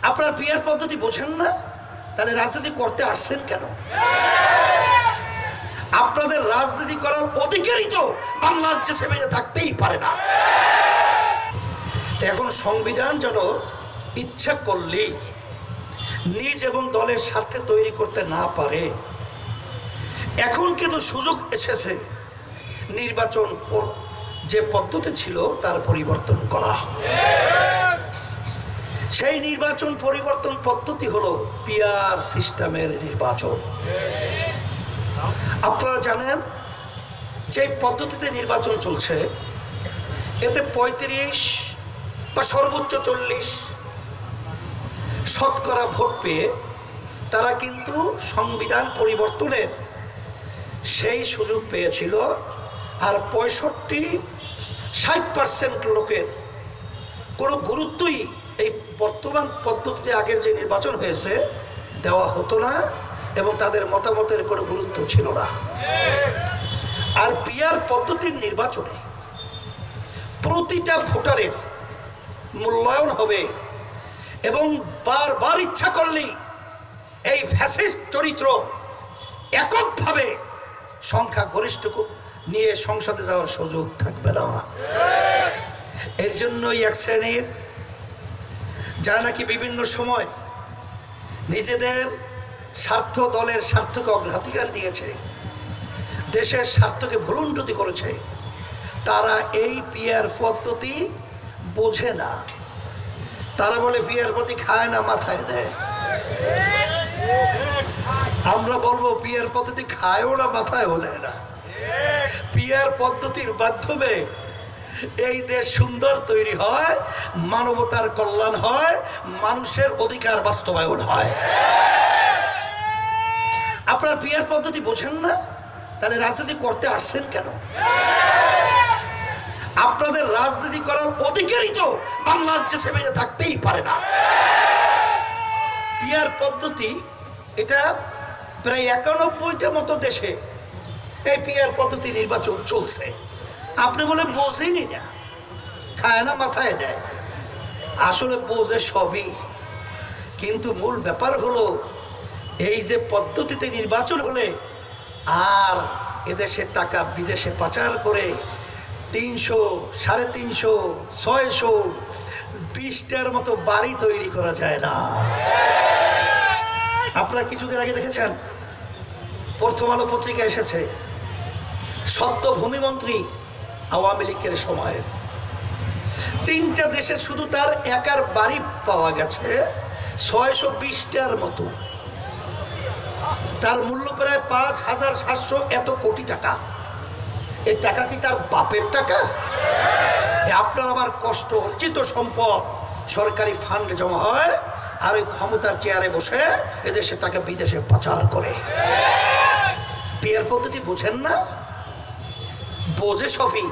আপনার পিয়ার পদ্ধতি বোঝেন না, তাহলে রাজনীতি করতে আসছেন কেন? আপনাদের রাজনীতি করার অধিকারই তো বাংলাদেশে সেবে থাকতেই পারে না। এখন সংবিধান যেন ইচ্ছা করলেই নিজ এবং দলের স্বার্থে তৈরি করতে না পারে। এখন কিন্তু সুযোগ এসেছে নির্বাচন যে পদ্ধতি ছিল তার পরিবর্তন করা। সেই নির্বাচন পরিবর্তন পদ্ধতি হলো পিআর সিস্টেমের নির্বাচন। আপনারা জানেন যে পদ্ধতিতে নির্বাচন চলছে, এতে 35 বা সর্বোচ্চ 40 শতকরা ভোট পেয়ে তারা কিন্তু সংবিধান পরিবর্তনের সেই সুযোগ পেয়েছিল। আর 65-60% লোকের কোনো গুরুত্বই এই বর্তমান পদ্ধতিতে আগের যে নির্বাচন হয়েছে দেওয়া হতো না, এবং তাদের মতামতের কোনো গুরুত্ব ছিল না। আর পিআর পদ্ধতির নির্বাচনে প্রতিটা ভোটারের মূল্যায়ন হবে, এবং বারবার ইচ্ছা করলেই এই ফ্যাসিস্ট চরিত্র এককভাবে সংখ্যাগরিষ্ঠ নিয়ে সংসদে যাওয়ার সুযোগ থাকবে না। এর জন্যই এক শ্রেণীর যারা নাকি বিভিন্ন সময় নিজেদের স্বার্থ, দলের স্বার্থকে অগ্রাধিকার দিয়েছে, দেশের স্বার্থকে ভুলুণ্ঠিত করেছে, তারা এই পিআর পদ্ধতি বোঝে না। তারা বলে পিআর পদ্ধতি খায় না, মাথায় দেয়। আমরা বলবো পিআর পদ্ধতি খায়ও না, মাথায়ও দেয় না। পিআর পদ্ধতির মাধ্যমে এই দেশ সুন্দর তৈরি হয়, মানবতার কল্যাণ হয়, মানুষের অধিকার বাস্তবায়ন হয়। আপনার পিআর পদ্ধতি বোঝেন না, তাহলে রাজনীতি করতে আসছেন কেন? আপনাদের রাজনীতি করার অধিকারই তো বাংলাদেশে সেবে থাকতেই পারে না। পিআর পদ্ধতি এটা প্রায় 91টা মতো দেশে এই পিআর পদ্ধতি নির্বাচন চলছে। আপনি বলে বোঝেনি না, খায় না, মাথায় দেয়। আসলে বোঝে সবই, কিন্তু মূল ব্যাপার হলো এই যে পদ্ধতিতে নির্বাচন হলে আর এদেশের টাকা বিদেশে পাচার করে 300, 350, 620টার মতো বাড়ি তৈরি করা যায় না। আপনারা কিছুদিন আগে দেখেছেন, প্রথম আলো পত্রিকা এসেছে, সদ্য ভূমিমন্ত্রী আওয়ামী লীগের সময়ের 3টা দেশে শুধু তার একার বাড়ি পাওয়া গেছে 620টার মতো। তার মূল্য প্রায় 5700 এত কোটি টাকা। এই টাকা কি তার বাপের টাকা? আপনার আমার কষ্ট অর্জিত সম্পদ সরকারি ফান্ডে জমা হয়, আর ওই ক্ষমতার চেয়ারে বসে এদেশে টাকা বিদেশে পাচার করে। পিআর পদ্ধতি বোঝেন না? বোঝে সবই,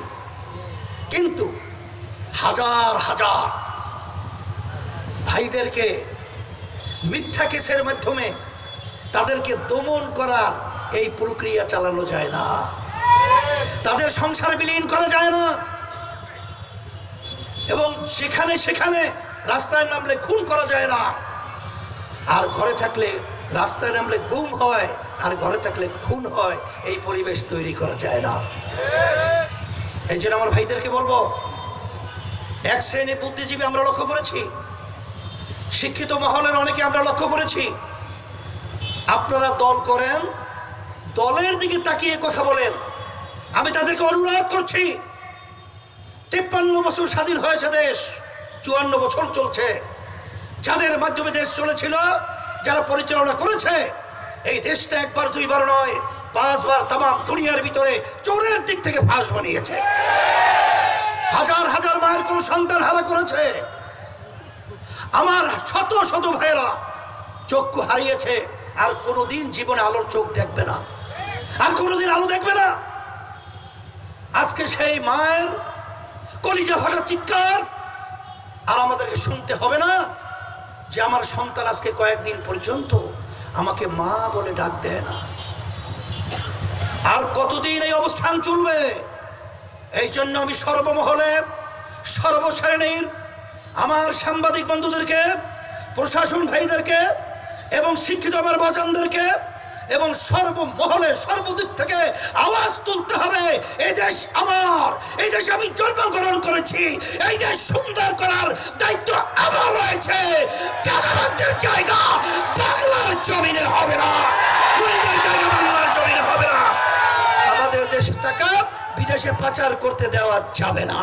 কিন্তু হাজার হাজার ভাইদেরকে মিথ্যা কেসের মাধ্যমে তাদেরকে দমন করার এই প্রক্রিয়া চালানো যায় না। তাদের সংসারে বিলীন করা যায় না, এবং যেখানে সেখানে রাস্তায় নামলে খুন করা যায় না। আর ঘরে থাকলে রাস্তায় নামলে গুম হয়, আর ঘরে থাকলে খুন হয়। এই পরিবেশ তৈরি করা যায় না। এই জন্য আমার ভাইদেরকে বলবো, এক শ্রেণীর বুদ্ধিজীবী আমরা লক্ষ্য করেছি, শিক্ষিত মহলের অনেকে আমরা লক্ষ্য করেছি, আপনারা দল করেন, দলের দিকে তাকিয়ে কথা বলেন। আমি তাদেরকে অনুরোধ করছি, 53 বছর স্বাধীন হয়েছে দেশ, 54 বছর চলছে। যাদের মাধ্যমে দেশ চলেছিল, যারা পরিচালনা করেছে, এই দেশটা একবার দুইবার নয় 5 বার তাম দুনিয়ার ভিতরে চোরের দিক থেকে ফাঁস বানিয়েছে। হাজার হাজার মায়ের কোন সন্তান হারা করেছে। আমার শত শত ভাইয়েরা চক্ষু হারিয়েছে, আর কোনোদিন জীবনে আলোর চোখ দেখবে না, আর কোনোদিন আলো দেখবে না। আজকে সেই মায়ের কলিজা ফাটা চিৎকার, আর আমাদেরকে শুনতে হবে না যে আমার সন্তান আজকে কয়েকদিন পর্যন্ত আমাকে মা বলে ডাক দেয় না। আর কতদিন এই অবস্থান চলবে? এই জন্য আমি সর্বমহলে, সর্বশ্রেণীর আমার সাংবাদিক বন্ধুদেরকে, প্রশাসন ভাইদেরকে এবং শিক্ষিত আমার বাজানদেরকে এবং সর্বমহলে সর্বদিক থেকে আওয়াজ তুলতে হবে, এই দেশ আমার, এই দেশে আমি জন্মগ্রহণ করেছি, এই দেশ সুন্দর করার দায়িত্ব আমার রয়েছে। চাঁদাবাজদের জায়গা বাংলার জমিনে হবে না, খুনিদের জায়গা বাংলার জমিনে হবে না। আমাদের দেশের টাকা বিদেশে পাচার করতে দেওয়া যাবে না।